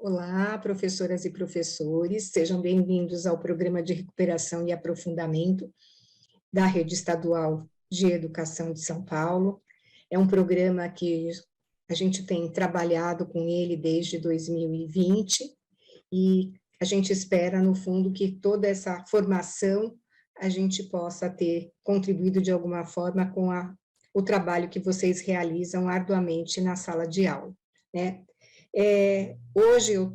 Olá, professoras e professores, sejam bem-vindos ao Programa de Recuperação e Aprofundamento da Rede Estadual de Educação de São Paulo. É um programa que a gente tem trabalhado com ele desde 2020 e a gente espera, no fundo, que toda essa formação a gente possa ter contribuído de alguma forma com o trabalho que vocês realizam arduamente na sala de aula, né? Hoje eu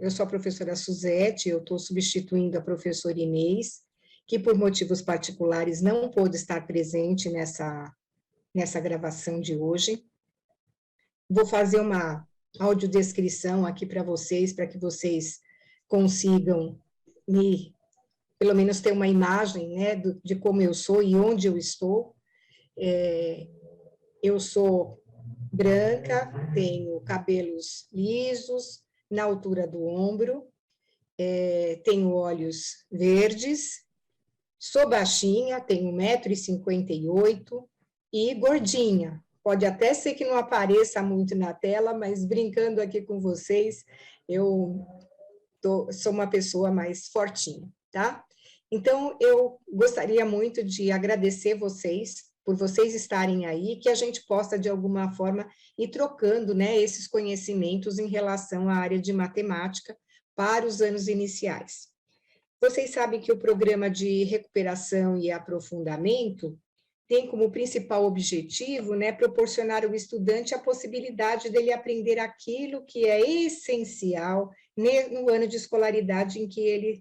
sou a professora Suzete, eu estou substituindo a professora Inês, que por motivos particulares não pôde estar presente nessa gravação de hoje. Vou fazer uma audiodescrição aqui para que vocês consigam pelo menos ter uma imagem, né, de como eu sou e onde eu estou. Eu sou branca, tenho cabelos lisos, na altura do ombro, tenho olhos verdes, sou baixinha, tenho 1,58 m e gordinha. Pode até ser que não apareça muito na tela, mas brincando aqui com vocês, eu sou uma pessoa mais fortinha, tá? Então, eu gostaria muito de agradecer vocês por vocês estarem aí, que a gente possa, de alguma forma, ir trocando, né, esses conhecimentos em relação à área de matemática para os anos iniciais. Vocês sabem que o programa de recuperação e aprofundamento tem como principal objetivo, né, proporcionar ao estudante a possibilidade dele aprender aquilo que é essencial no ano de escolaridade em que ele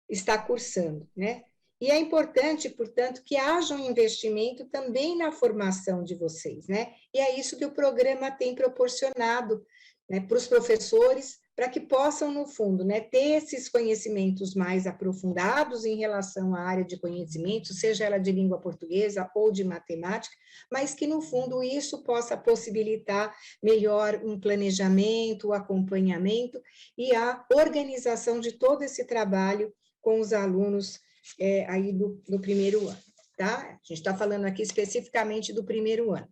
está cursando, né? E é importante, portanto, que haja um investimento também na formação de vocês, né? E é isso que o programa tem proporcionado, né, para os professores, para que possam, no fundo, né, ter esses conhecimentos mais aprofundados em relação à área de conhecimento, seja ela de língua portuguesa ou de matemática, mas que, no fundo, isso possa possibilitar melhor um planejamento, o acompanhamento e a organização de todo esse trabalho com os alunos aí do primeiro ano, tá? A gente está falando aqui especificamente do primeiro ano.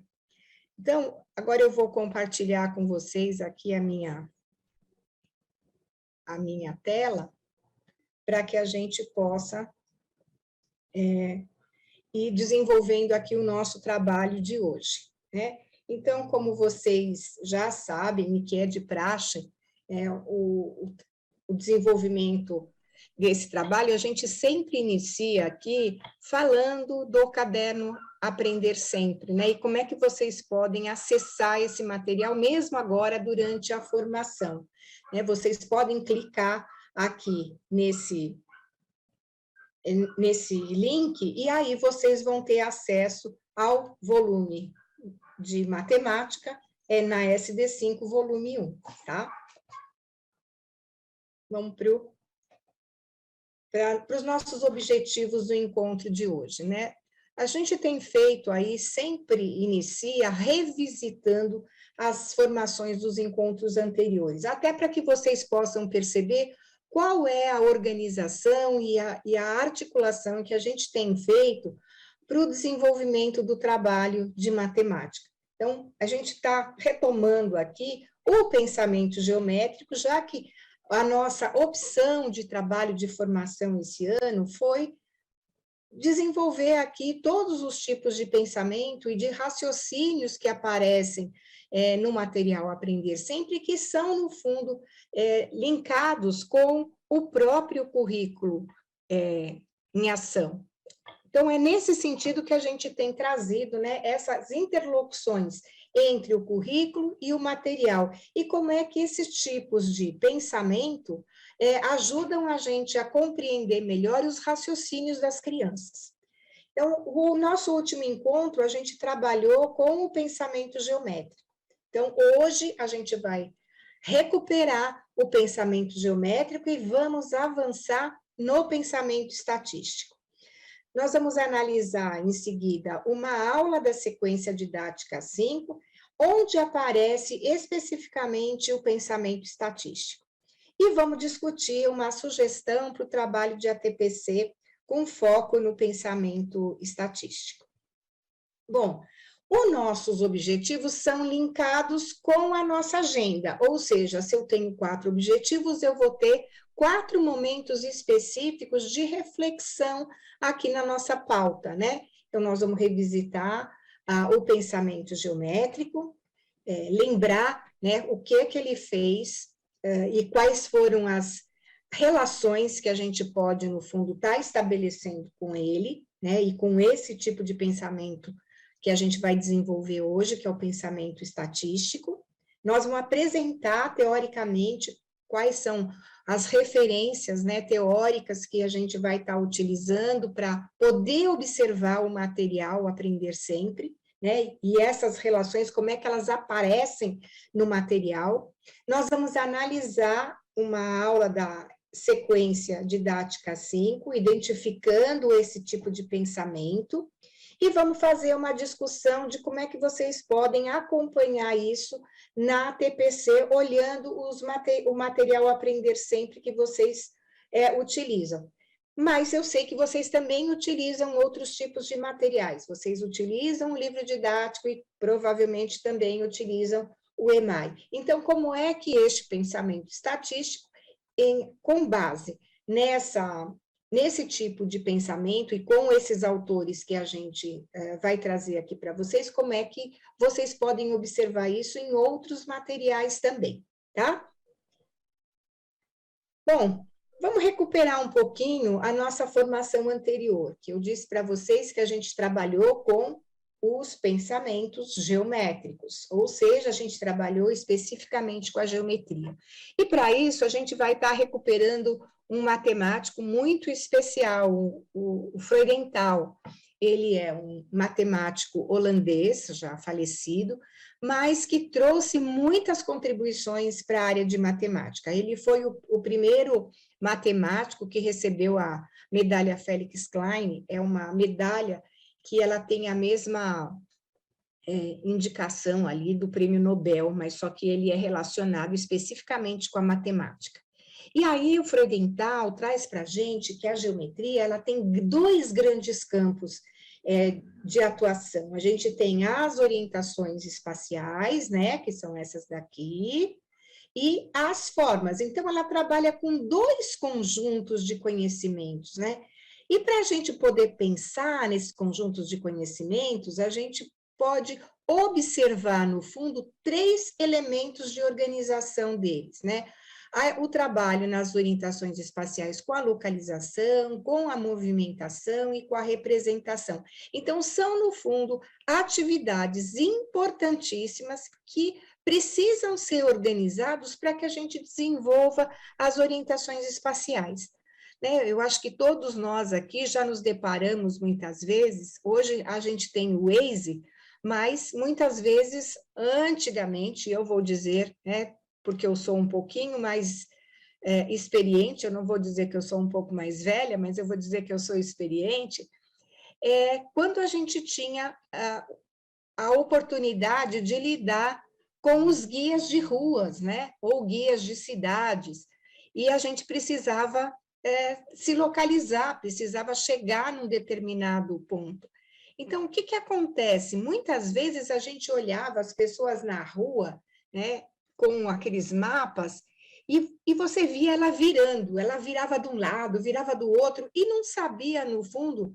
Então, agora eu vou compartilhar com vocês aqui a minha tela, para que a gente possa ir desenvolvendo aqui o nosso trabalho de hoje, né? Então, como vocês já sabem, e que é de praxe, o desenvolvimento desse trabalho, a gente sempre inicia aqui falando do caderno Aprender Sempre, né? E como é que vocês podem acessar esse material, mesmo agora, durante a formação, né? Vocês podem clicar aqui nesse link, e aí vocês vão ter acesso ao volume de matemática, na SD5, volume 1, tá? Vamos para os nossos objetivos do encontro de hoje, né? A gente tem feito aí, sempre inicia revisitando as formações dos encontros anteriores, até para que vocês possam perceber qual é a organização e a articulação que a gente tem feito para o desenvolvimento do trabalho de matemática. Então, a gente está retomando aqui o pensamento geométrico, já que a nossa opção de trabalho de formação esse ano foi desenvolver aqui todos os tipos de pensamento e de raciocínios que aparecem no material Aprender Sempre, que são, no fundo, linkados com o próprio currículo em ação. Então, é nesse sentido que a gente tem trazido, né, essas interlocuções entre o currículo e o material, e como é que esses tipos de pensamento ajudam a gente a compreender melhor os raciocínios das crianças. Então, o nosso último encontro, a gente trabalhou com o pensamento geométrico. Então, hoje a gente vai recuperar o pensamento geométrico e vamos avançar no pensamento estatístico. Nós vamos analisar, em seguida, uma aula da sequência didática 5, onde aparece especificamente o pensamento estatístico. E vamos discutir uma sugestão para o trabalho de ATPC com foco no pensamento estatístico. Bom, Os nossos objetivos são linkados com a nossa agenda, ou seja, se eu tenho 4 objetivos, eu vou ter 4 momentos específicos de reflexão aqui na nossa pauta, né? Então, nós vamos revisitar o pensamento geométrico, lembrar, né, o que ele fez e quais foram as relações que a gente pode, no fundo, estar estabelecendo com ele, né, e com esse tipo de pensamento que a gente vai desenvolver hoje, que é o pensamento estatístico. Nós vamos apresentar, teoricamente, quais são as referências, né, teóricas que a gente vai estar utilizando para poder observar o material, aprender sempre, né, e essas relações, como é que elas aparecem no material. Nós vamos analisar uma aula da sequência didática 5, identificando esse tipo de pensamento, e vamos fazer uma discussão de como é que vocês podem acompanhar isso na TPC, olhando o material Aprender Sempre que vocês utilizam. Mas eu sei que vocês também utilizam outros tipos de materiais. Vocês utilizam o livro didático e provavelmente também utilizam o EMAI. Então, como é que este pensamento estatístico, com base nesse tipo de pensamento e com esses autores que a gente vai trazer aqui para vocês, como é que vocês podem observar isso em outros materiais também, tá? Bom, vamos recuperar um pouquinho a nossa formação anterior, que eu disse para vocês que a gente trabalhou com os pensamentos geométricos, ou seja, a gente trabalhou especificamente com a geometria. E para isso, a gente vai estar recuperando um matemático muito especial, o Freudenthal. Ele é um matemático holandês, já falecido, mas que trouxe muitas contribuições para a área de matemática. Ele foi o primeiro matemático que recebeu a medalha Felix Klein, é uma medalha que ela tem a mesma indicação ali do prêmio Nobel, mas só que ele é relacionado especificamente com a matemática. E aí o Freudenthal traz para a gente que a geometria ela tem 2 grandes campos de atuação. A gente tem as orientações espaciais, né, que são essas daqui, e as formas. Então, ela trabalha com 2 conjuntos de conhecimentos, né? E para a gente poder pensar nesses conjuntos de conhecimentos, a gente pode observar, no fundo, 3 elementos de organização deles, né? O trabalho nas orientações espaciais com a localização, com a movimentação e com a representação. Então, são, no fundo, atividades importantíssimas que precisam ser organizados para que a gente desenvolva as orientações espaciais. Né? Eu acho que todos nós aqui já nos deparamos muitas vezes, hoje a gente tem o Waze, mas muitas vezes, antigamente, eu vou dizer, né, porque eu sou um pouquinho mais experiente, eu não vou dizer que eu sou um pouco mais velha, mas eu vou dizer que eu sou experiente, quando a gente tinha a oportunidade de lidar com os guias de ruas, né, ou guias de cidades, e a gente precisava se localizar, precisava chegar num determinado ponto. Então, o que acontece? Muitas vezes a gente olhava as pessoas na rua, né, com aqueles mapas, e você via ela virando, ela virava de um lado, virava do outro, e não sabia, no fundo,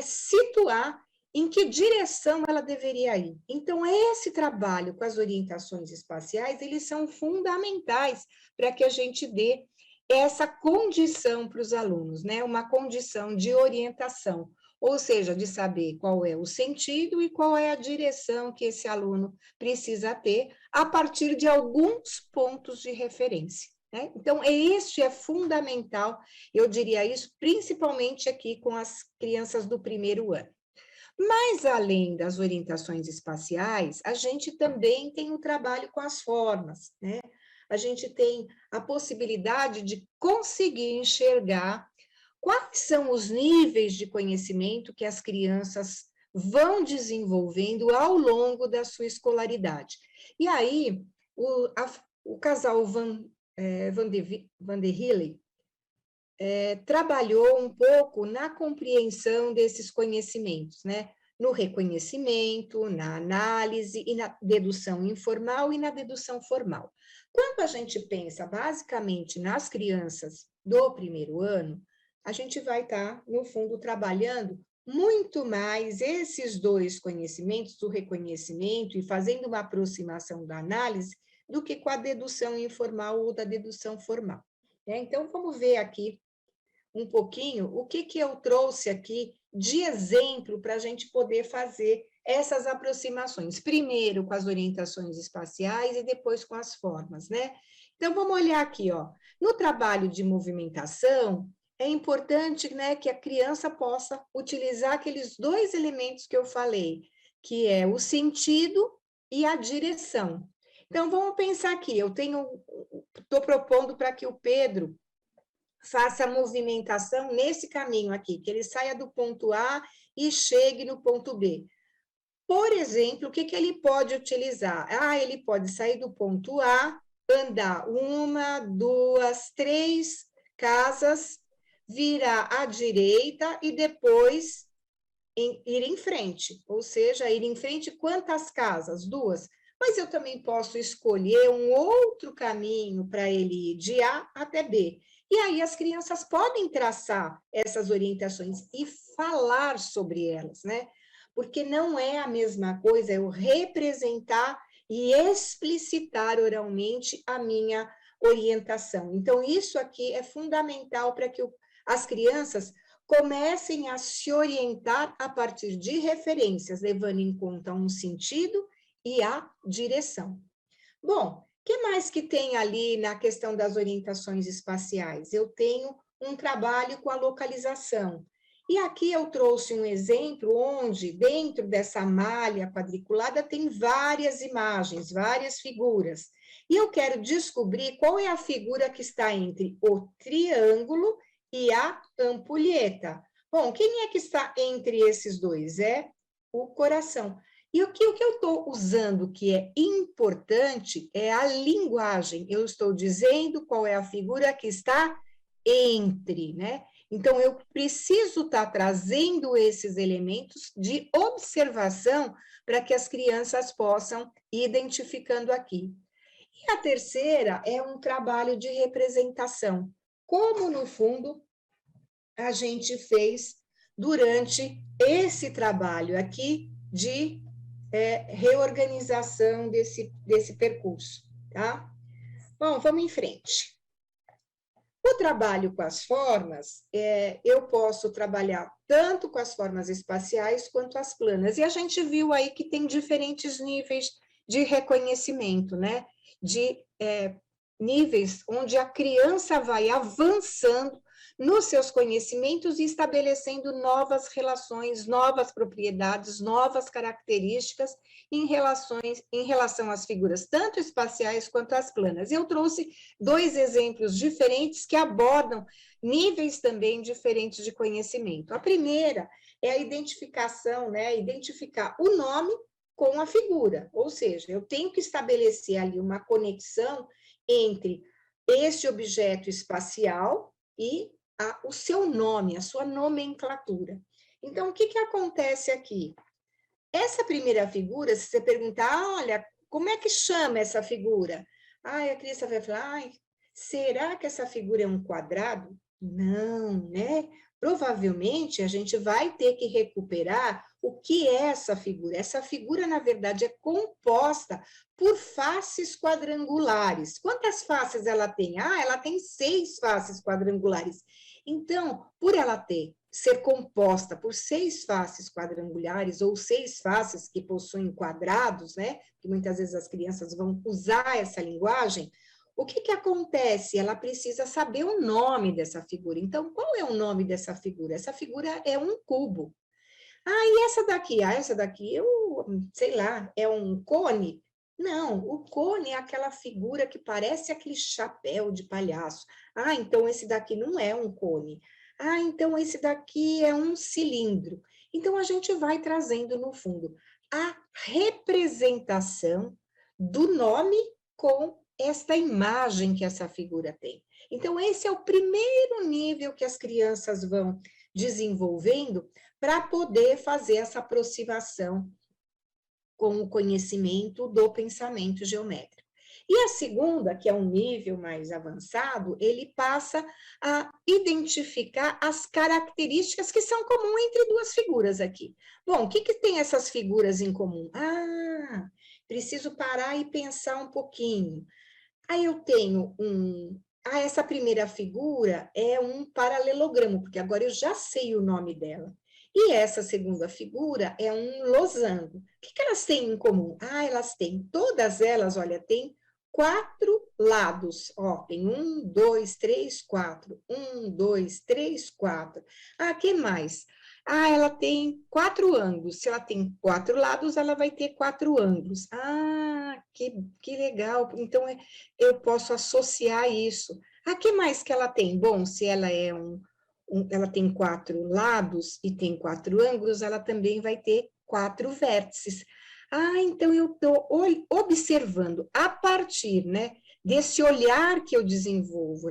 situar em que direção ela deveria ir. Então, esse trabalho com as orientações espaciais, eles são fundamentais para que a gente dê essa condição para os alunos, né? Uma condição de orientação, ou seja, de saber qual é o sentido e qual é a direção que esse aluno precisa ter a partir de alguns pontos de referência. Né? Então, este é fundamental, eu diria isso, principalmente aqui com as crianças do primeiro ano. Mas, além das orientações espaciais, a gente também tem o trabalho com as formas, né? A gente tem a possibilidade de conseguir enxergar quais são os níveis de conhecimento que as crianças vão desenvolvendo ao longo da sua escolaridade. E aí, o casal Van der Hille trabalhou um pouco na compreensão desses conhecimentos, né? no reconhecimento, na análise e na dedução informal e na dedução formal. Quando a gente pensa basicamente nas crianças do primeiro ano, a gente vai estar, no fundo, trabalhando muito mais esses dois conhecimentos, o reconhecimento e fazendo uma aproximação da análise, do que com a dedução informal ou da dedução formal. Então, vamos ver aqui um pouquinho o que eu trouxe aqui de exemplo para a gente poder fazer essas aproximações, primeiro com as orientações espaciais e depois com as formas, né? Então, vamos olhar aqui, ó. No trabalho de movimentação, é importante, né, que a criança possa utilizar aqueles dois elementos que eu falei, que é o sentido e a direção. Então, vamos pensar aqui, estou propondo para que o Pedro faça a movimentação nesse caminho aqui, que ele saia do ponto A e chegue no ponto B. Por exemplo, o que ele pode utilizar? Ele pode sair do ponto A, andar 1, 2, 3 casas, virar à direita e depois ir em frente. Ou seja, ir em frente quantas casas? 2. Mas eu também posso escolher um outro caminho para ele ir de A até B. E aí as crianças podem traçar essas orientações e falar sobre elas, né? Porque não é a mesma coisa eu representar e explicitar oralmente a minha orientação. Então, isso aqui é fundamental para que as crianças comecem a se orientar a partir de referências, levando em conta um sentido e a direção. Bom, o que mais que tem ali na questão das orientações espaciais? Eu tenho um trabalho com a localização. E aqui eu trouxe um exemplo onde, dentro dessa malha quadriculada, tem várias imagens, várias figuras. E eu quero descobrir qual é a figura que está entre o triângulo e a ampulheta. Bom, quem é que está entre esses dois? É o coração. E o que eu estou usando que é importante é a linguagem. Eu estou dizendo qual é a figura que está entre, né? Então, eu preciso estar trazendo esses elementos de observação para que as crianças possam ir identificando aqui. E a terceira é um trabalho de representação. Como, no fundo, a gente fez durante esse trabalho aqui de reorganização desse percurso, tá? Bom, vamos em frente. O trabalho com as formas, eu posso trabalhar tanto com as formas espaciais quanto as planas, e a gente viu aí que tem diferentes níveis de reconhecimento, né? De níveis onde a criança vai avançando nos seus conhecimentos e estabelecendo novas relações, novas propriedades, novas características em relação às figuras, tanto espaciais quanto às planas. Eu trouxe 2 exemplos diferentes que abordam níveis também diferentes de conhecimento. A primeira é a identificação, né? Identificar o nome com a figura, ou seja, eu tenho que estabelecer ali uma conexão entre esse objeto espacial e o seu nome, a sua nomenclatura. Então, o que acontece aqui? Essa primeira figura, se você perguntar, olha, como é que chama essa figura? A criança vai falar, será que essa figura é um quadrado? Não, né? Provavelmente, a gente vai ter que recuperar o que é essa figura. Essa figura, na verdade, é composta por faces quadrangulares. Quantas faces ela tem? Ela tem 6 faces quadrangulares. Então, por ela ser composta por 6 faces quadrangulares ou 6 faces que possuem quadrados, né? Que muitas vezes as crianças vão usar essa linguagem. O que acontece? Ela precisa saber o nome dessa figura. Então, qual é o nome dessa figura? Essa figura é um cubo. E essa daqui? Essa daqui, sei lá, é um cone? Não, o cone é aquela figura que parece aquele chapéu de palhaço. Então esse daqui não é um cone. Então esse daqui é um cilindro. Então a gente vai trazendo, no fundo, a representação do nome com esta imagem que essa figura tem. Então esse é o primeiro nível que as crianças vão desenvolvendo para poder fazer essa aproximação com o conhecimento do pensamento geométrico. E a segunda, que é um nível mais avançado, ele passa a identificar as características que são comuns entre duas figuras aqui. Bom, o que tem essas figuras em comum? Ah, preciso parar e pensar um pouquinho. Aí eu tenho essa primeira figura é um paralelogramo, porque agora eu já sei o nome dela. E essa segunda figura é um losango. O que elas têm em comum? Ah, todas elas, olha, têm 4 lados. Ó, tem 1, 2, 3, 4. 1, 2, 3, 4. Ah, que mais? Ah, ela tem 4 ângulos. Se ela tem 4 lados, ela vai ter 4 ângulos. Ah, que legal. Então, eu posso associar isso. Ah, que mais que ela tem? Bom, se ela é ela tem 4 lados e tem 4 ângulos, ela também vai ter 4 vértices. Ah, então eu estou observando a partir, né, desse olhar que eu desenvolvo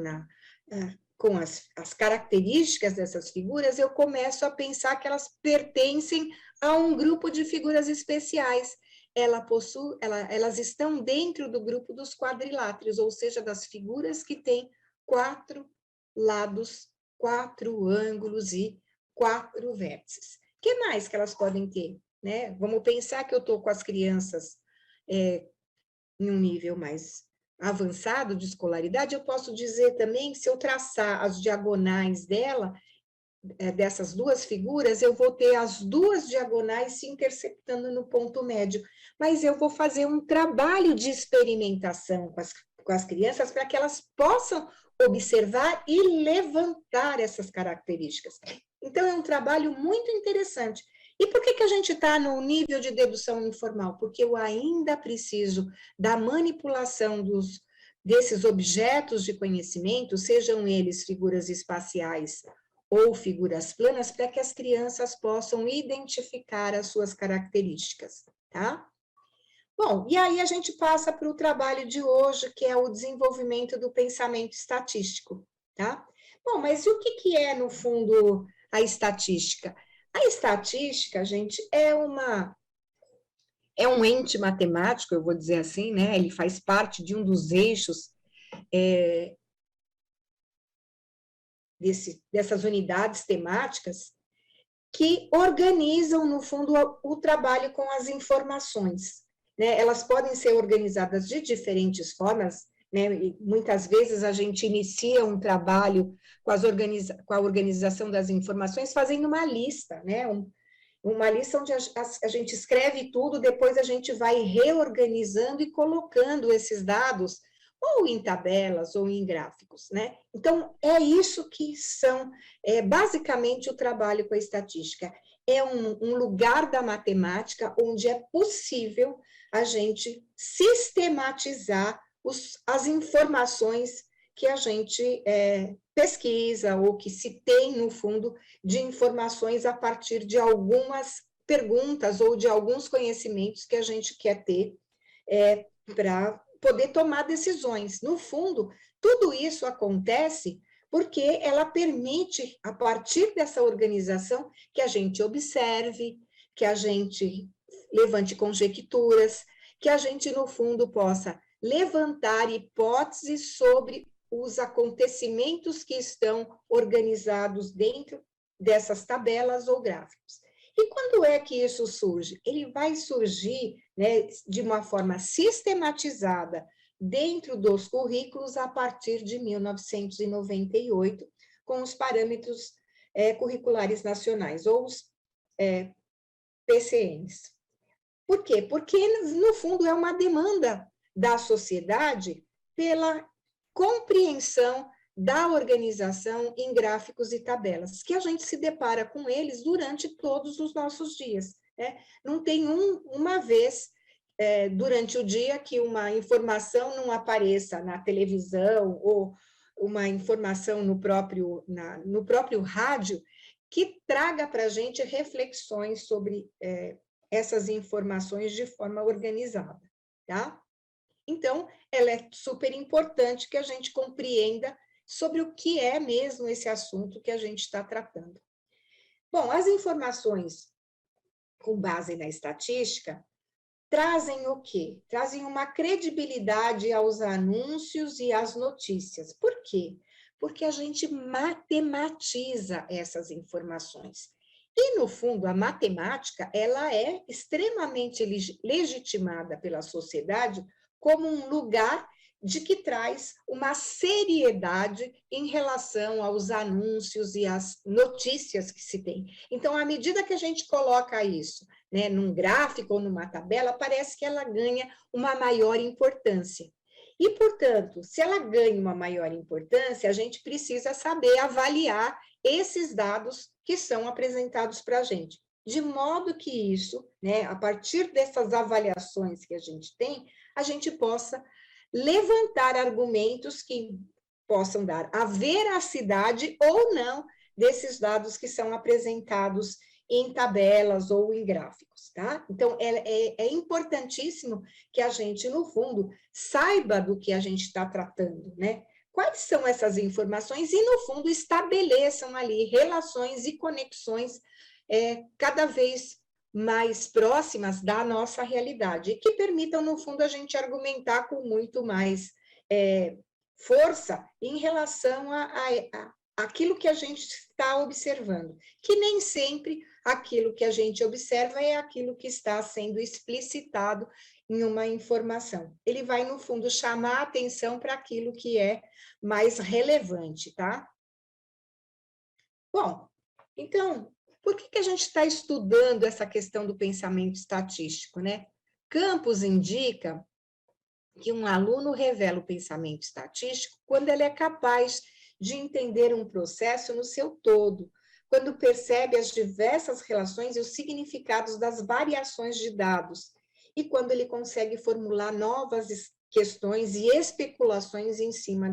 com as características dessas figuras, eu começo a pensar que elas pertencem a um grupo de figuras especiais. Elas estão dentro do grupo dos quadriláteros, ou seja, das figuras que têm 4 lados, 4 ângulos e 4 vértices. O que mais que elas podem ter? Né? Vamos pensar que eu estou com as crianças em um nível mais avançado de escolaridade, eu posso dizer também, se eu traçar as diagonais dessas duas figuras, eu vou ter as duas diagonais se interceptando no ponto médio, mas eu vou fazer um trabalho de experimentação com as crianças para que elas possam observar e levantar essas características. Então, é um trabalho muito interessante. E por que a gente está no nível de dedução informal? Porque eu ainda preciso da manipulação desses objetos de conhecimento, sejam eles figuras espaciais ou figuras planas, para que as crianças possam identificar as suas características, tá? Bom, e aí a gente passa para o trabalho de hoje, que é o desenvolvimento do pensamento estatístico, tá? Bom, mas e o que é, no fundo, a estatística? A estatística, gente, é um ente matemático, eu vou dizer assim, né? Ele faz parte de um dos eixos dessas unidades temáticas que organizam, no fundo, o trabalho com as informações. Né? Elas podem ser organizadas de diferentes formas, né? E muitas vezes a gente inicia um trabalho com a organização das informações fazendo uma lista, né? Uma lista onde a gente escreve tudo, depois a gente vai reorganizando e colocando esses dados ou em tabelas ou em gráficos, né? Então, é isso que basicamente o trabalho com a estatística. É um lugar da matemática onde é possível a gente sistematizar as informações que a gente pesquisa ou que se tem, no fundo, de informações a partir de algumas perguntas ou de alguns conhecimentos que a gente quer ter para poder tomar decisões. No fundo, tudo isso acontece porque ela permite, a partir dessa organização, que a gente observe, que a gente levante conjecturas, que a gente, no fundo, possa levantar hipóteses sobre os acontecimentos que estão organizados dentro dessas tabelas ou gráficos. E quando é que isso surge? Ele vai surgir, né, de uma forma sistematizada dentro dos currículos a partir de 1998, com os parâmetros curriculares nacionais, ou os PCNs. Por quê? Porque, no fundo, é uma demanda da sociedade pela compreensão da organização em gráficos e tabelas, que a gente se depara com eles durante todos os nossos dias. Né? Não tem uma vez durante o dia que uma informação não apareça na televisão ou uma informação no próprio rádio que traga para a gente reflexões sobre essas informações de forma organizada, tá? Então, ela é super importante que a gente compreenda sobre o que é mesmo esse assunto que a gente está tratando. Bom, as informações com base na estatística trazem o quê? Trazem uma credibilidade aos anúncios e às notícias. Por quê? Porque a gente matematiza essas informações. E, no fundo, a matemática, ela é extremamente legitimada pela sociedade como um lugar de que traz uma seriedade em relação aos anúncios e às notícias que se tem. Então, à medida que a gente coloca isso, né, num gráfico ou numa tabela, parece que ela ganha uma maior importância. E, portanto, se ela ganha uma maior importância, a gente precisa saber avaliar esses dados que são apresentados para a gente. De modo que isso, né, a partir dessas avaliações que a gente possa levantar argumentos que possam dar a veracidade ou não desses dados que são apresentados em tabelas ou em gráficos, tá? Então, é importantíssimo que a gente, no fundo, saiba do que a gente está tratando, né? Quais são essas informações e, no fundo, estabeleçam ali relações e conexões cada vez mais próximas da nossa realidade, e que permitam, no fundo, a gente argumentar com muito mais força em relação a aquilo que a gente está observando, que nem sempre aquilo que a gente observa é aquilo que está sendo explicitado em uma informação. Ele vai, no fundo, chamar a atenção para aquilo que é mais relevante, tá? Bom, então, por que a gente está estudando essa questão do pensamento estatístico, né? Campos indica que um aluno revela o pensamento estatístico quando ele é capaz de entender um processo no seu todo, quando percebe as diversas relações e os significados das variações de dados, e quando ele consegue formular novas questões e especulações em cima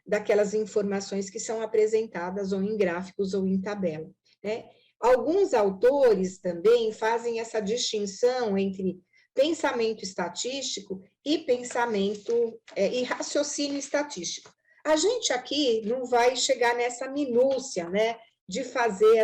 daquelas informações que são apresentadas ou em gráficos ou em tabela, né? Alguns autores também fazem essa distinção entre pensamento estatístico e pensamento e raciocínio estatístico. A gente aqui não vai chegar nessa minúcia, né, de fazer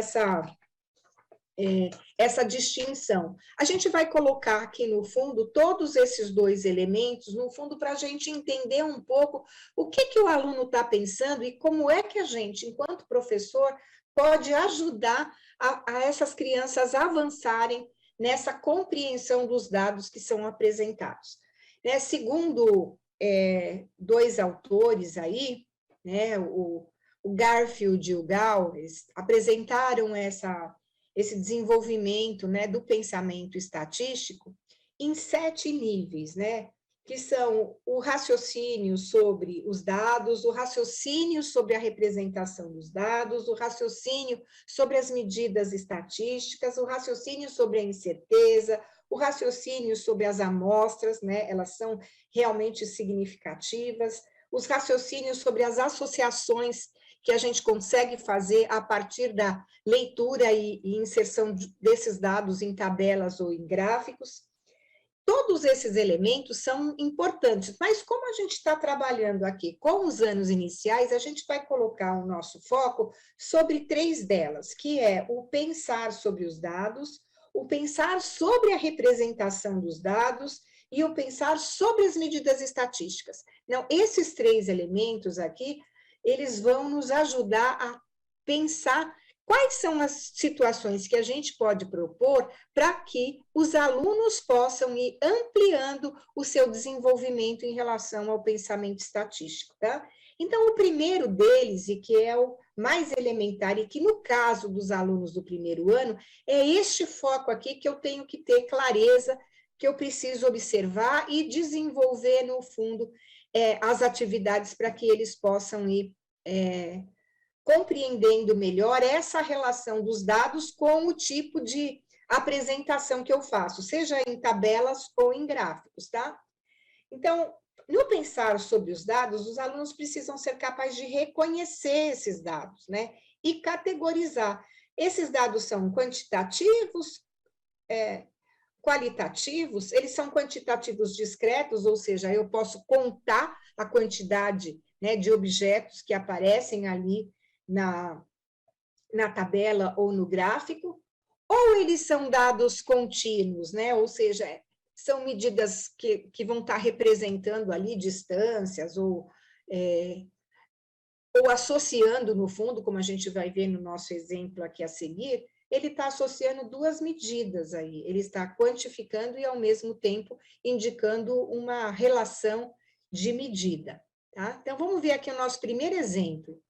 essa distinção. A gente vai colocar aqui no fundo todos esses dois elementos, no fundo, para a gente entender um pouco o que o aluno está pensando e como é que a gente, enquanto professor, pode ajudar a essas crianças avançarem nessa compreensão dos dados que são apresentados. Né, segundo dois autores aí, né, o Garfield e o Gall, eles apresentaram esse desenvolvimento, né, do pensamento estatístico em 7 níveis, né, que são o raciocínio sobre os dados, o raciocínio sobre a representação dos dados, o raciocínio sobre as medidas estatísticas, o raciocínio sobre a incerteza, o raciocínio sobre as amostras, né, elas são realmente significativas, os raciocínios sobre as associações que a gente consegue fazer a partir da leitura e inserção desses dados em tabelas ou em gráficos. Todos esses elementos são importantes, mas como a gente está trabalhando aqui com os anos iniciais, a gente vai colocar o nosso foco sobre 3 delas, que é o pensar sobre os dados, o pensar sobre a representação dos dados e o pensar sobre as medidas estatísticas. Então, esses 3 elementos aqui, eles vão nos ajudar a pensar quais são as situações que a gente pode propor para que os alunos possam ir ampliando o seu desenvolvimento em relação ao pensamento estatístico, tá? Então, o primeiro deles, e que é o mais elementar, e que no caso dos alunos do primeiro ano, é este foco aqui que eu tenho que ter clareza, que eu preciso observar e desenvolver, no fundo, as atividades para que eles possam ir compreendendo melhor essa relação dos dados com o tipo de apresentação que eu faço, seja em tabelas ou em gráficos, tá? Então, no pensar sobre os dados, os alunos precisam ser capazes de reconhecer esses dados, né? E categorizar. Esses dados são quantitativos, qualitativos, eles são quantitativos discretos, ou seja, eu posso contar a quantidade, né, de objetos que aparecem ali na tabela ou no gráfico, ou eles são dados contínuos, né? Ou seja, são medidas que vão estar representando ali distâncias ou associando, no fundo, como a gente vai ver no nosso exemplo aqui a seguir, ele está associando duas medidas aí, ele está quantificando e, ao mesmo tempo, indicando uma relação de medida. Tá? Então, vamos ver aqui o nosso primeiro exemplo.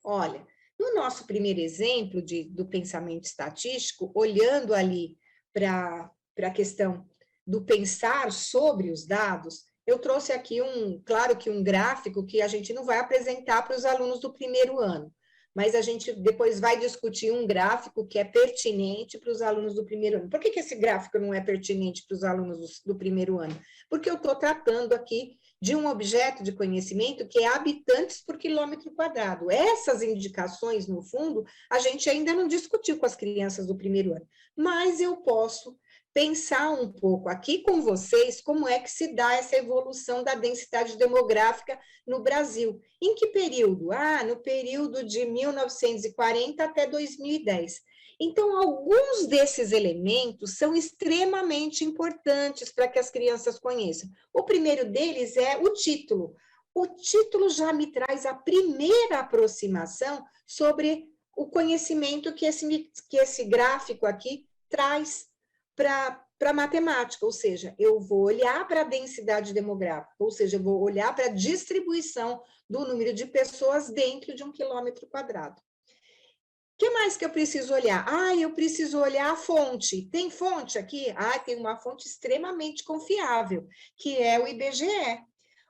Olha, no nosso primeiro exemplo do pensamento estatístico, olhando ali para a questão do pensar sobre os dados, eu trouxe aqui claro que um gráfico que a gente não vai apresentar para os alunos do primeiro ano, mas a gente depois vai discutir um gráfico que é pertinente para os alunos do primeiro ano. Por que esse gráfico não é pertinente para os alunos do primeiro ano? Porque eu estou tratando aqui de um objeto de conhecimento que é habitantes por quilômetro quadrado. Essas indicações, no fundo, a gente ainda não discutiu com as crianças do primeiro ano, mas eu posso pensar um pouco aqui com vocês como é que se dá essa evolução da densidade demográfica no Brasil. Em que período? No período de 1940 até 2010. Então, alguns desses elementos são extremamente importantes para que as crianças conheçam. O primeiro deles é o título. O título já me traz a primeira aproximação sobre o conhecimento que esse gráfico aqui traz para a matemática, ou seja, eu vou olhar para a densidade demográfica, ou seja, eu vou olhar para a distribuição do número de pessoas dentro de 1 quilômetro quadrado. O que mais que eu preciso olhar? Eu preciso olhar a fonte. Tem fonte aqui? Tem uma fonte extremamente confiável, que é o IBGE.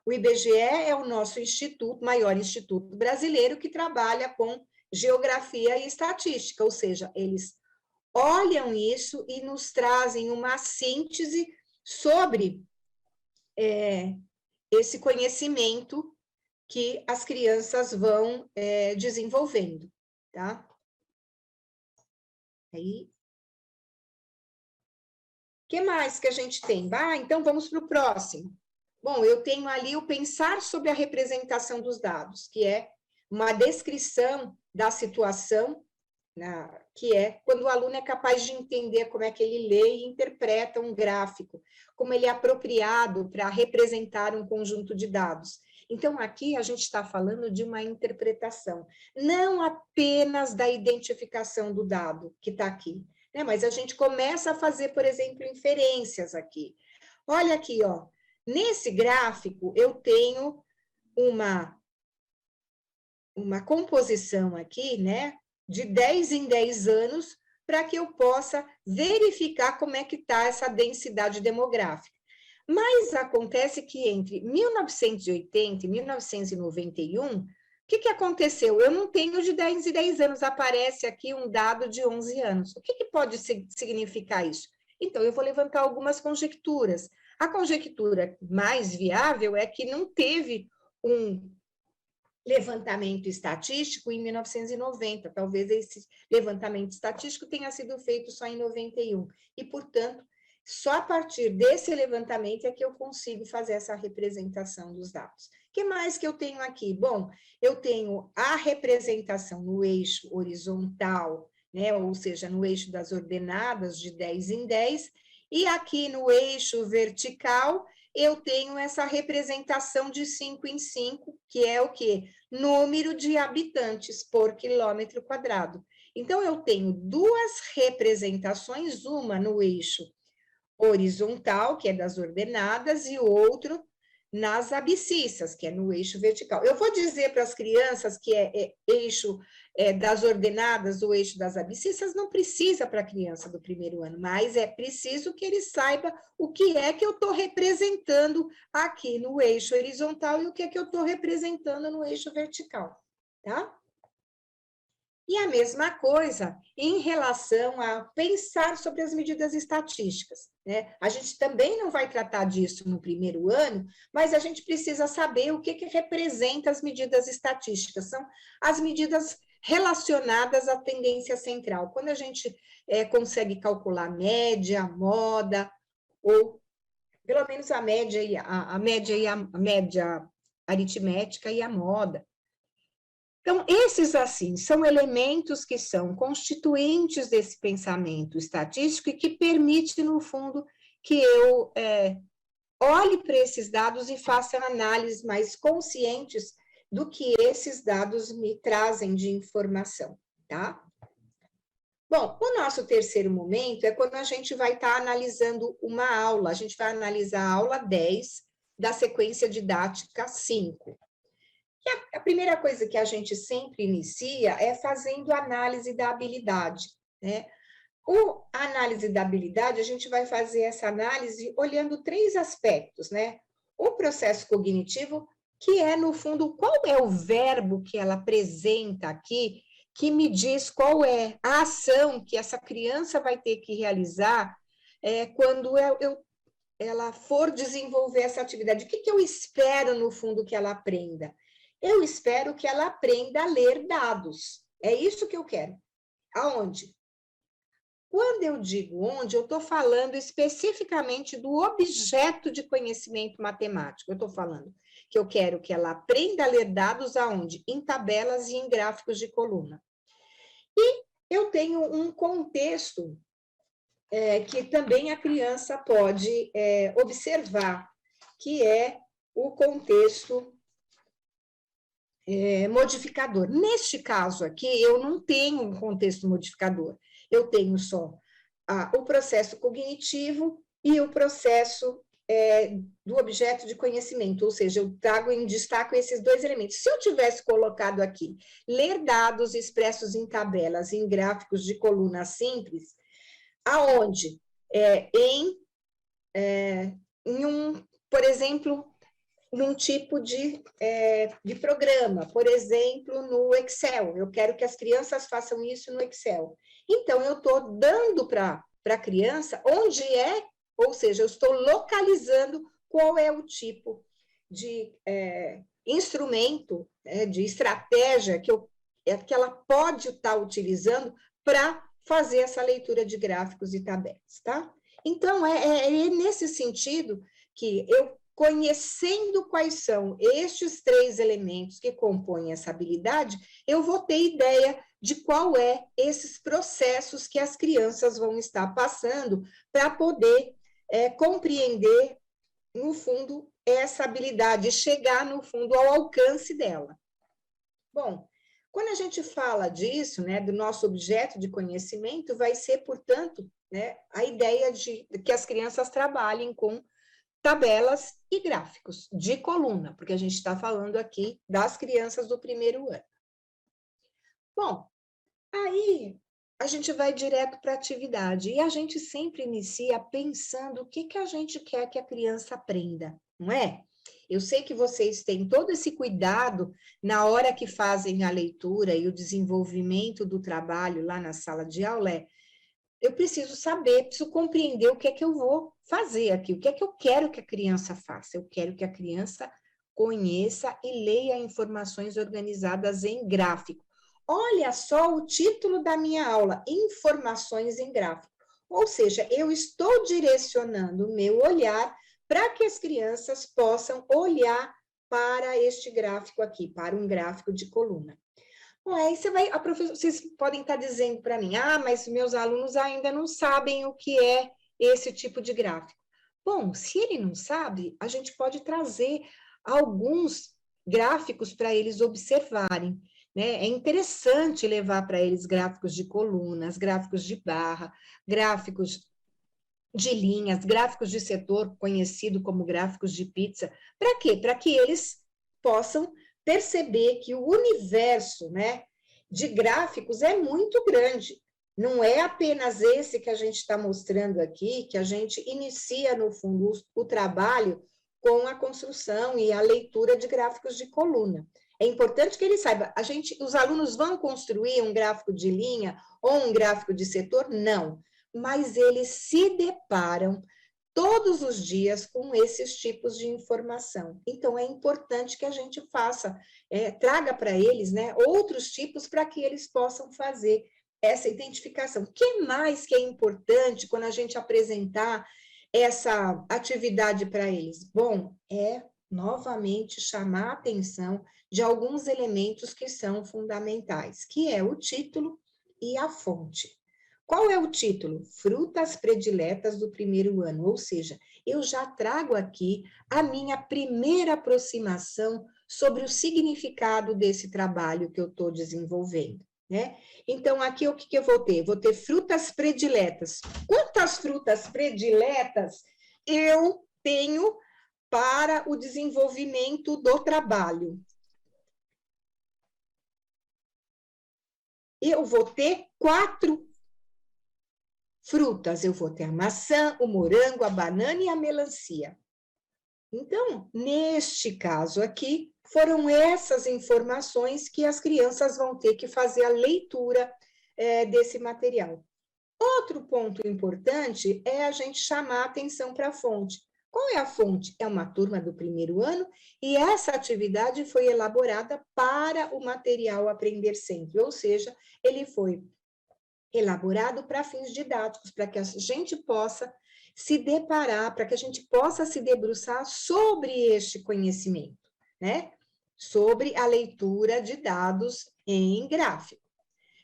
O IBGE é o nosso maior instituto brasileiro que trabalha com geografia e estatística, ou seja, eles olham isso e nos trazem uma síntese sobre esse conhecimento que as crianças vão desenvolvendo, tá? Aí. O que mais que a gente tem? Então vamos para o próximo. Bom, eu tenho ali o pensar sobre a representação dos dados, que é uma descrição da situação, que é quando o aluno é capaz de entender como é que ele lê e interpreta um gráfico, como ele é apropriado para representar um conjunto de dados. Então, aqui a gente está falando de uma interpretação, não apenas da identificação do dado que está aqui, né? Mas a gente começa a fazer, por exemplo, inferências aqui. Olha aqui, ó. Nesse gráfico, eu tenho uma composição aqui, né, de 10 em 10 anos, para que eu possa verificar como é que está essa densidade demográfica. Mas acontece que entre 1980 e 1991, o que aconteceu? Eu não tenho de 10 em 10 anos, aparece aqui um dado de 11 anos. O que pode significar isso? Então, eu vou levantar algumas conjecturas. A conjectura mais viável é que não teve um levantamento estatístico em 1990, talvez esse levantamento estatístico tenha sido feito só em 91, e, portanto, só a partir desse levantamento é que eu consigo fazer essa representação dos dados. O que mais que eu tenho aqui? Bom, eu tenho a representação no eixo horizontal, né, ou seja, no eixo das ordenadas de 10 em 10, e aqui no eixo vertical, eu tenho essa representação de 5 em 5, que é o quê? Número de habitantes por quilômetro quadrado. Então, eu tenho duas representações, uma no eixo horizontal, que é das ordenadas, e outro nas abscissas, que é no eixo vertical. Eu vou dizer para as crianças que eixo das ordenadas ou eixo das abscissas, não precisa para a criança do primeiro ano, mas é preciso que ele saiba o que é que eu estou representando aqui no eixo horizontal e o que é que eu estou representando no eixo vertical, tá? E a mesma coisa em relação a pensar sobre as medidas estatísticas, né? A gente também não vai tratar disso no primeiro ano, mas a gente precisa saber o que representa as medidas estatísticas. São as medidas relacionadas à tendência central. Quando a gente consegue calcular média, moda, ou pelo menos a média aritmética e a moda. Então, esses, assim, são elementos que são constituintes desse pensamento estatístico e que permite, no fundo, que eu olhe para esses dados e faça análises mais conscientes do que esses dados me trazem de informação, tá? Bom, o nosso terceiro momento é quando a gente vai estar analisando uma aula, a gente vai analisar a aula 10 da sequência didática 5. E a primeira coisa que a gente sempre inicia é fazendo análise da habilidade, né? A análise da habilidade, a gente vai fazer essa análise olhando 3 aspectos, né? O processo cognitivo, que é, no fundo, qual é o verbo que ela apresenta aqui, que me diz qual é a ação que essa criança vai ter que realizar quando ela for desenvolver essa atividade. O que eu espero, no fundo, que ela aprenda? Eu espero que ela aprenda a ler dados. É isso que eu quero. Aonde? Quando eu digo onde, eu estou falando especificamente do objeto de conhecimento matemático. Eu estou falando que eu quero que ela aprenda a ler dados aonde? Em tabelas e em gráficos de coluna. E eu tenho um contexto que também a criança pode observar, que é o contexto modificador. Neste caso aqui, eu não tenho um contexto modificador, eu tenho só o processo cognitivo e o processo do objeto de conhecimento, ou seja, eu trago em destaque esses 2 elementos. Se eu tivesse colocado aqui, ler dados expressos em tabelas, em gráficos de coluna simples, aonde? Por exemplo, num tipo de programa, por exemplo, no Excel. Eu quero que as crianças façam isso no Excel. Então, eu estou dando para a criança onde ou seja, eu estou localizando qual é o tipo de instrumento, de estratégia que ela pode estar utilizando para fazer essa leitura de gráficos e tabelas, tá? Então, é nesse sentido que eu, conhecendo quais são estes 3 elementos que compõem essa habilidade, eu vou ter ideia de qual esses processos que as crianças vão estar passando para poder compreender, no fundo, essa habilidade, chegar, no fundo, ao alcance dela. Bom, quando a gente fala disso, né, do nosso objeto de conhecimento, vai ser, portanto, né, a ideia de que as crianças trabalhem com tabelas e gráficos de coluna, porque a gente está falando aqui das crianças do primeiro ano. Bom, aí a gente vai direto para a atividade, e a gente sempre inicia pensando o que a gente quer que a criança aprenda, não é? Eu sei que vocês têm todo esse cuidado na hora que fazem a leitura e o desenvolvimento do trabalho lá na sala de aula, eu preciso saber, preciso compreender o que é que eu vou fazer aqui, o que é que eu quero que a criança faça. Eu quero que a criança conheça e leia informações organizadas em gráfico. Olha só o título da minha aula, Informações em Gráfico. Ou seja, eu estou direcionando o meu olhar para que as crianças possam olhar para este gráfico aqui, para um gráfico de coluna. Bom, aí vocês podem estar dizendo para mim, mas meus alunos ainda não sabem o que é esse tipo de gráfico. Bom, se ele não sabe, a gente pode trazer alguns gráficos para eles observarem, né? É interessante levar para eles gráficos de colunas, gráficos de barra, gráficos de linhas, gráficos de setor, conhecido como gráficos de pizza. Para quê? Para que eles possam perceber que o universo, né, de gráficos é muito grande. Não é apenas esse que a gente está mostrando aqui, que a gente inicia, no fundo, o trabalho com a construção e a leitura de gráficos de coluna. É importante que ele saiba, os alunos vão construir um gráfico de linha ou um gráfico de setor? Não, mas eles se deparam todos os dias com esses tipos de informação. Então, é importante que a gente traga para eles, né, outros tipos para que eles possam fazer essa identificação. O que mais que é importante quando a gente apresentar essa atividade para eles? Bom, é novamente chamar a atenção de alguns elementos que são fundamentais, que é o título e a fonte. Qual é o título? Frutas prediletas do primeiro ano, ou seja, eu já trago aqui a minha primeira aproximação sobre o significado desse trabalho que eu estou desenvolvendo, né? Então, aqui o que eu vou ter? Vou ter frutas prediletas. Quantas frutas prediletas eu tenho para o desenvolvimento do trabalho? Eu vou ter 4 frutas. Eu vou ter a maçã, o morango, a banana e a melancia. Então, neste caso aqui, foram essas informações que as crianças vão ter que fazer a leitura desse material. Outro ponto importante é a gente chamar a atenção para a fonte. Qual é a fonte? É uma turma do primeiro ano e essa atividade foi elaborada para o material Aprender Sempre, ou seja, ele foi elaborado para fins didáticos, para que a gente possa se deparar, para que a gente possa se debruçar sobre este conhecimento, né? Sobre a leitura de dados em gráfico.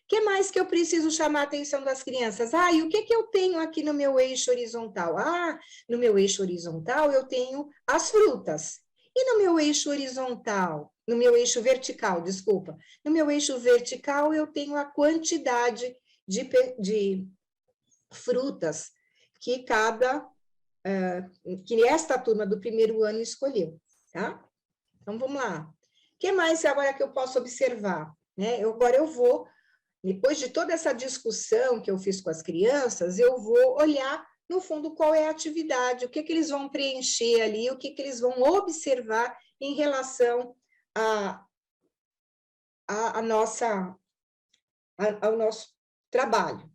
O que mais que eu preciso chamar a atenção das crianças? Ah, e o que eu tenho aqui no meu eixo horizontal? Ah, no meu eixo horizontal eu tenho as frutas. E no meu eixo horizontal, no meu eixo vertical, desculpa, no meu eixo vertical eu tenho a quantidade de frutas que que esta turma do primeiro ano escolheu, tá? Então, vamos lá. O que mais agora que eu posso observar? Né? Agora eu vou, depois de toda essa discussão que eu fiz com as crianças, eu vou olhar, no fundo, qual é a atividade, o que eles vão preencher ali, o que eles vão observar em relação ao nosso trabalho.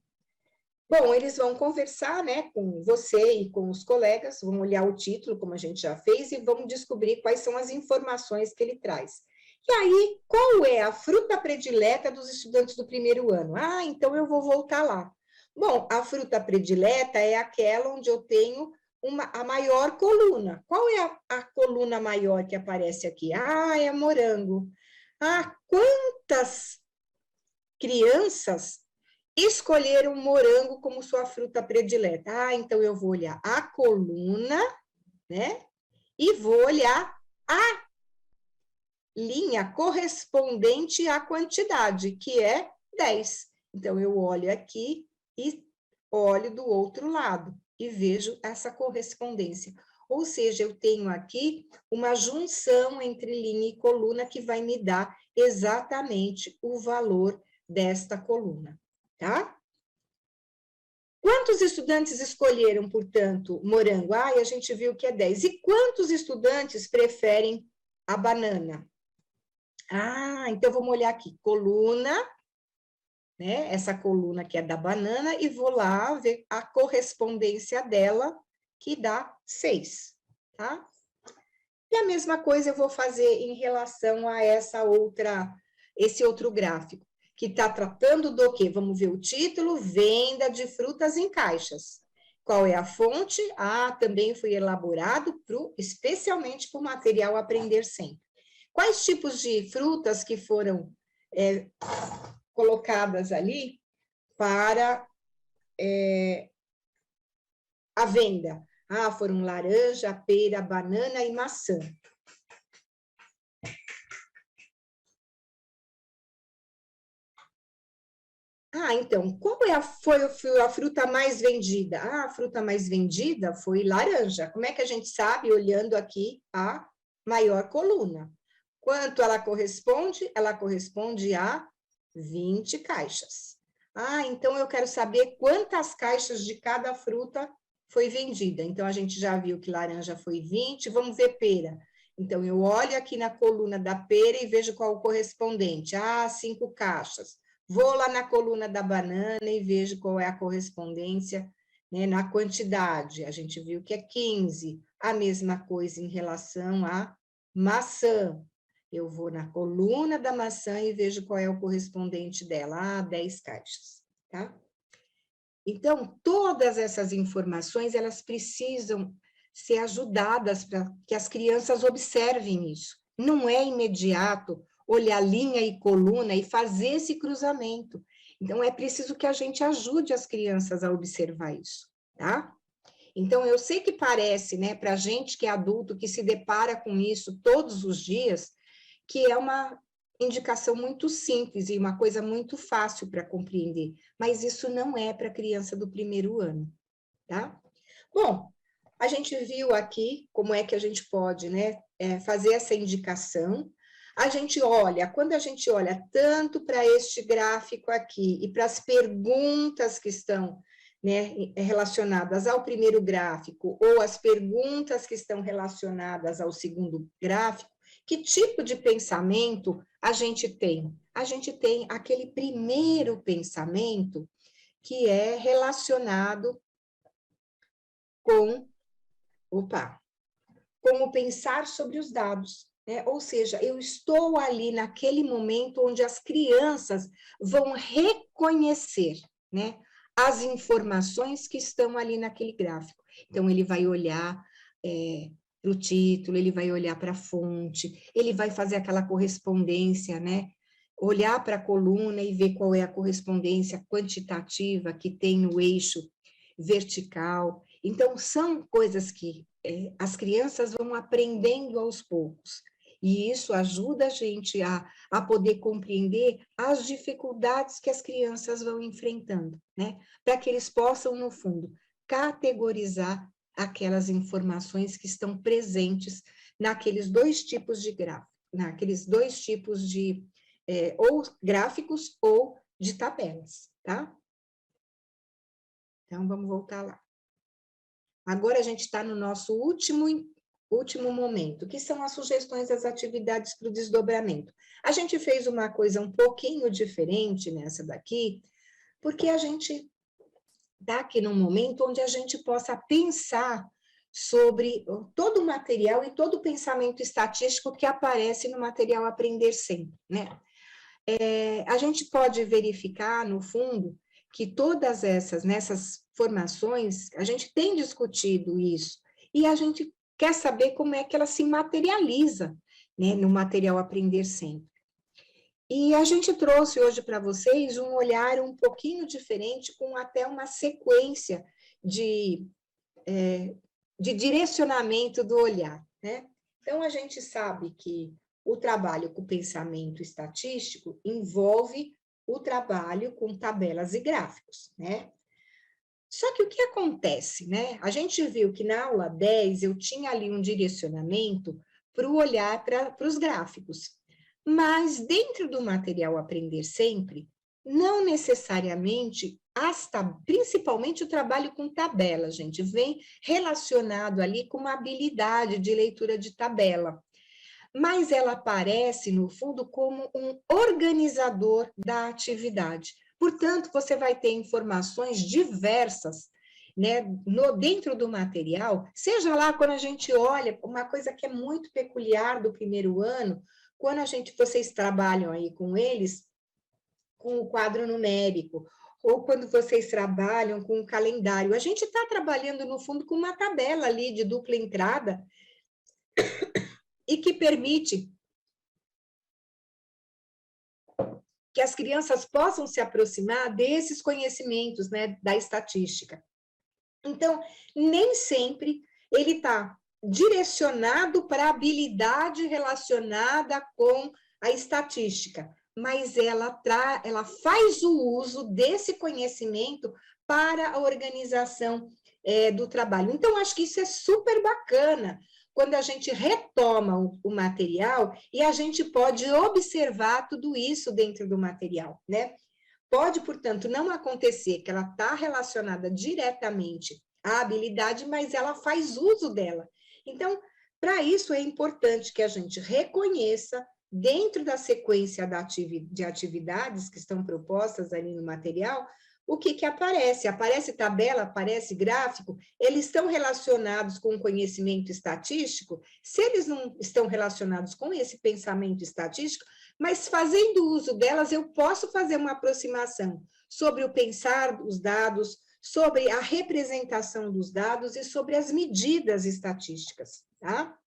Bom, eles vão conversar, né, com você e com os colegas, vão olhar o título, como a gente já fez, e vão descobrir quais são as informações que ele traz. E aí, qual é a fruta predileta dos estudantes do primeiro ano? Ah, então eu vou voltar lá. Bom, a fruta predileta é aquela onde eu tenho a maior coluna. Qual é a coluna maior que aparece aqui? Ah, é morango. Ah, quantas crianças escolheram morango como sua fruta predileta? Ah, então eu vou olhar a coluna, né? E vou olhar a linha correspondente à quantidade, que é 10. Então, eu olho aqui e olho do outro lado e vejo essa correspondência. Ou seja, eu tenho aqui uma junção entre linha e coluna que vai me dar exatamente o valor desta coluna, tá? Quantos estudantes escolheram, portanto, morango? Ah, e a gente viu que é 10. E quantos estudantes preferem a banana? Ah, então vamos olhar aqui, coluna, né? Essa coluna que é da banana, e vou lá ver a correspondência dela, que dá 6, tá? E a mesma coisa eu vou fazer em relação a esse outro gráfico, que está tratando do quê? Vamos ver o título, venda de frutas em caixas. Qual é a fonte? Ah, também foi elaborado especialmente para o material Aprender Sempre. Quais tipos de frutas que foram colocadas ali para a venda? Ah, foram laranja, pera, banana e maçã. Ah, então, qual foi a fruta mais vendida? Ah, a fruta mais vendida foi laranja. Como é que a gente sabe? Olhando aqui a maior coluna. Quanto ela corresponde? Ela corresponde a 20 caixas. Ah, então eu quero saber quantas caixas de cada fruta foi vendida. Então, a gente já viu que laranja foi 20, vamos ver pera. Então, eu olho aqui na coluna da pera e vejo qual o correspondente. Ah, 5 caixas. Vou lá na coluna da banana e vejo qual é a correspondência, né, na quantidade. A gente viu que é 15. A mesma coisa em relação à maçã. Eu vou na coluna da maçã e vejo qual é o correspondente dela. Ah, 10 caixas, tá? Então, todas essas informações, elas precisam ser ajudadas para que as crianças observem isso. Não é imediato olhar linha e coluna e fazer esse cruzamento. Então, é preciso que a gente ajude as crianças a observar isso, tá? Então, eu sei que parece, né, para a gente que é adulto, que se depara com isso todos os dias, que é uma indicação muito simples e uma coisa muito fácil para compreender, mas isso não é para a criança do primeiro ano, tá? Bom, a gente viu aqui como é que a gente pode, né, fazer essa indicação. A gente olha, quando a gente olha tanto para este gráfico aqui e para as perguntas que estão, né, relacionadas ao primeiro gráfico ou as perguntas que estão relacionadas ao segundo gráfico, que tipo de pensamento a gente tem? A gente tem aquele primeiro pensamento que é relacionado com, como pensar sobre os dados, né? Ou seja, eu estou ali naquele momento onde as crianças vão reconhecer, né, as informações que estão ali naquele gráfico. Então, ele vai olhar para o título, ele vai olhar para a fonte, ele vai fazer aquela correspondência, né? Olhar para a coluna e ver qual é a correspondência quantitativa que tem no eixo vertical. Então, são coisas que as crianças vão aprendendo aos poucos. E isso ajuda a gente a poder compreender as dificuldades que as crianças vão enfrentando, né? Para que eles possam, no fundo, categorizar aquelas informações que estão presentes naqueles dois tipos de gráfico, naqueles dois tipos de ou gráficos ou de tabelas, tá? Então, vamos voltar lá. Agora a gente está no nosso último momento, que são as sugestões das atividades para o desdobramento. A gente fez uma coisa um pouquinho diferente nessa daqui, porque a gente está aqui num momento onde a gente possa pensar sobre todo o material e todo o pensamento estatístico que aparece no material Aprender Sempre, né? A gente pode verificar, no fundo, que todas nessas formações, a gente tem discutido isso, e a gente quer saber como é que ela se materializa, né, no material Aprender Sempre. E a gente trouxe hoje para vocês um olhar um pouquinho diferente, com até uma sequência de direcionamento do olhar, né? Então, a gente sabe que o trabalho com pensamento estatístico envolve o trabalho com tabelas e gráficos, né? Só que o que acontece, né? A gente viu que na aula 10 eu tinha ali um direcionamento para o olhar para os gráficos, mas dentro do material Aprender Sempre, não necessariamente, principalmente o trabalho com tabela, gente, vem relacionado ali com uma habilidade de leitura de tabela, mas ela aparece, no fundo, como um organizador da atividade. Portanto, você vai ter informações diversas, né, dentro do material, seja lá quando a gente olha, uma coisa que é muito peculiar do primeiro ano, quando vocês trabalham aí com eles, com o quadro numérico, ou quando vocês trabalham com o calendário, a gente está trabalhando, no fundo, com uma tabela ali de dupla entrada, e que permite que as crianças possam se aproximar desses conhecimentos, né, da estatística. Então, nem sempre ele está direcionado para a habilidade relacionada com a estatística, mas ela faz o uso desse conhecimento para a organização do trabalho. Então, acho que isso é super bacana, quando a gente retoma o material e a gente pode observar tudo isso dentro do material, né? Pode, portanto, não acontecer que ela está relacionada diretamente à habilidade, mas ela faz uso dela. Então, para isso é importante que a gente reconheça, dentro da sequência de atividades que estão propostas ali no material, o que aparece? Aparece tabela, aparece gráfico, eles estão relacionados com o conhecimento estatístico? Se eles não estão relacionados com esse pensamento estatístico, mas fazendo uso delas, eu posso fazer uma aproximação sobre o pensar os dados, sobre a representação dos dados e sobre as medidas estatísticas, tá?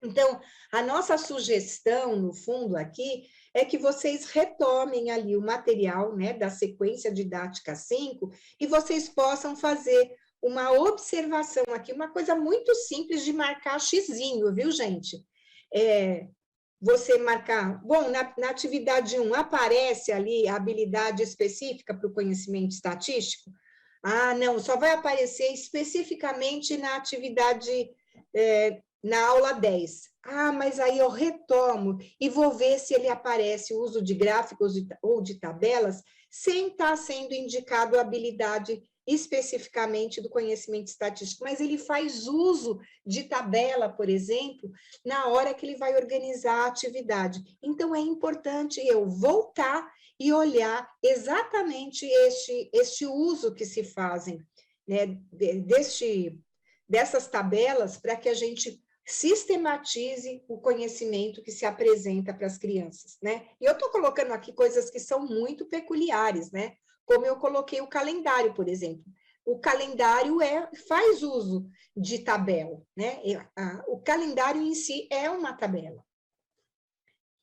Então, a nossa sugestão, no fundo, aqui, é que vocês retomem ali o material, né, da sequência didática 5 e vocês possam fazer uma observação aqui, uma coisa muito simples de marcar xizinho, viu, gente? Você marcar, bom, na atividade 1 aparece ali a habilidade específica para o conhecimento estatístico? Ah, não, só vai aparecer especificamente na atividade, na aula 10. Ah, mas aí eu retomo e vou ver se ele aparece o uso de gráficos ou de tabelas sem estar sendo indicado a habilidade especificamente do conhecimento estatístico, mas ele faz uso de tabela, por exemplo, na hora que ele vai organizar a atividade. Então, é importante eu voltar e olhar exatamente este uso que se fazem, né, dessas tabelas para que a gente sistematize o conhecimento que se apresenta para as crianças, né? E eu estou colocando aqui coisas que são muito peculiares, né? Como eu coloquei o calendário, por exemplo. O calendário faz uso de tabela, né? O calendário em si é uma tabela.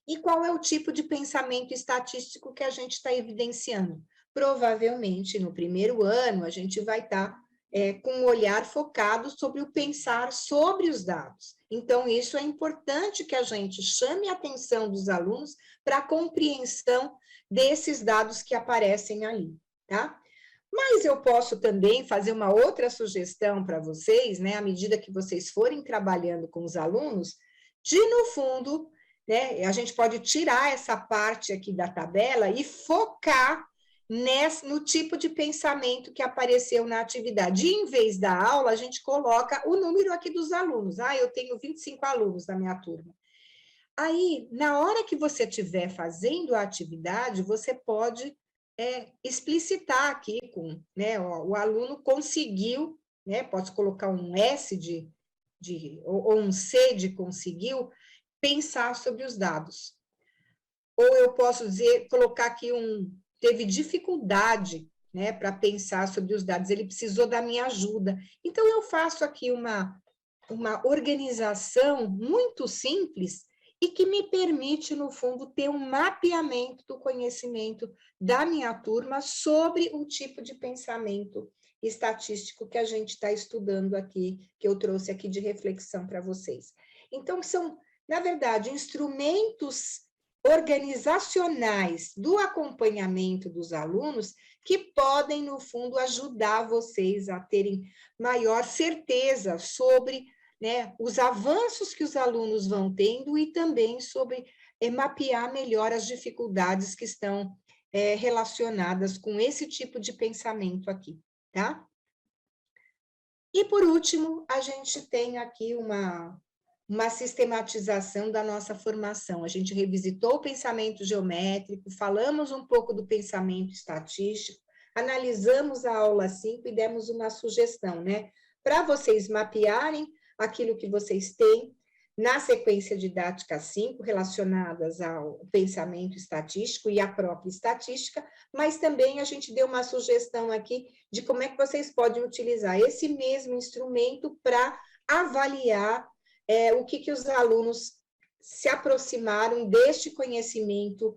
E qual é o tipo de pensamento estatístico que a gente está evidenciando? Provavelmente, no primeiro ano, a gente vai estar com um olhar focado sobre o pensar sobre os dados. Então, isso é importante que a gente chame a atenção dos alunos para a compreensão desses dados que aparecem ali, tá? Mas eu posso também fazer uma outra sugestão para vocês, né, à medida que vocês forem trabalhando com os alunos, de, no fundo, né, a gente pode tirar essa parte aqui da tabela e focar no tipo de pensamento que apareceu na atividade. E, em vez da aula, a gente coloca o número aqui dos alunos. Ah, eu tenho 25 alunos na minha turma. Aí, na hora que você estiver fazendo a atividade, você pode explicitar aqui, né, o aluno conseguiu, né, pode colocar um S ou um C de conseguiu, pensar sobre os dados. Ou eu posso dizer, colocar aqui teve dificuldade, né, para pensar sobre os dados, ele precisou da minha ajuda. Então, eu faço aqui uma organização muito simples e que me permite, no fundo, ter um mapeamento do conhecimento da minha turma sobre o tipo de pensamento estatístico que a gente está estudando aqui, que eu trouxe aqui de reflexão para vocês. Então, são, na verdade, instrumentos organizacionais do acompanhamento dos alunos que podem, no fundo, ajudar vocês a terem maior certeza sobre, né, os avanços que os alunos vão tendo e também sobre mapear melhor as dificuldades que estão relacionadas com esse tipo de pensamento aqui, tá? E, por último, a gente tem aqui uma sistematização da nossa formação. A gente revisitou o pensamento geométrico, falamos um pouco do pensamento estatístico, analisamos a aula 5 e demos uma sugestão, né? Para vocês mapearem aquilo que vocês têm na sequência didática 5, relacionadas ao pensamento estatístico e à própria estatística, mas também a gente deu uma sugestão aqui de como é que vocês podem utilizar esse mesmo instrumento para avaliar o que os alunos se aproximaram deste conhecimento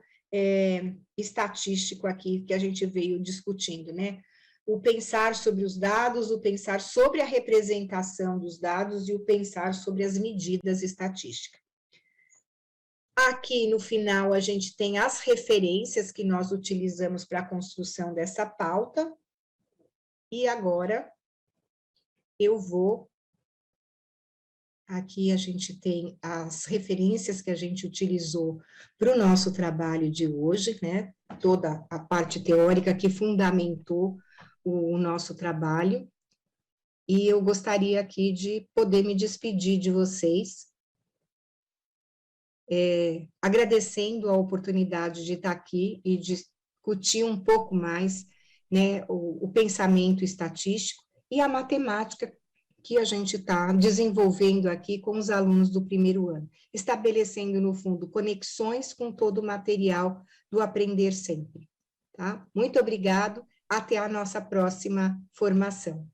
estatístico aqui que a gente veio discutindo, né? O pensar sobre os dados, o pensar sobre a representação dos dados e o pensar sobre as medidas estatísticas. Aqui no final a gente tem as referências que nós utilizamos para a construção dessa pauta. E agora eu vou. Aqui a gente tem as referências que a gente utilizou para o nosso trabalho de hoje, né? Toda a parte teórica que fundamentou o nosso trabalho. E eu gostaria aqui de poder me despedir de vocês, agradecendo a oportunidade de estar aqui e discutir um pouco mais, né, o pensamento estatístico e a matemática que a gente está desenvolvendo aqui com os alunos do primeiro ano, estabelecendo, no fundo, conexões com todo o material do Aprender Sempre. Tá? Muito obrigado Até a nossa próxima formação.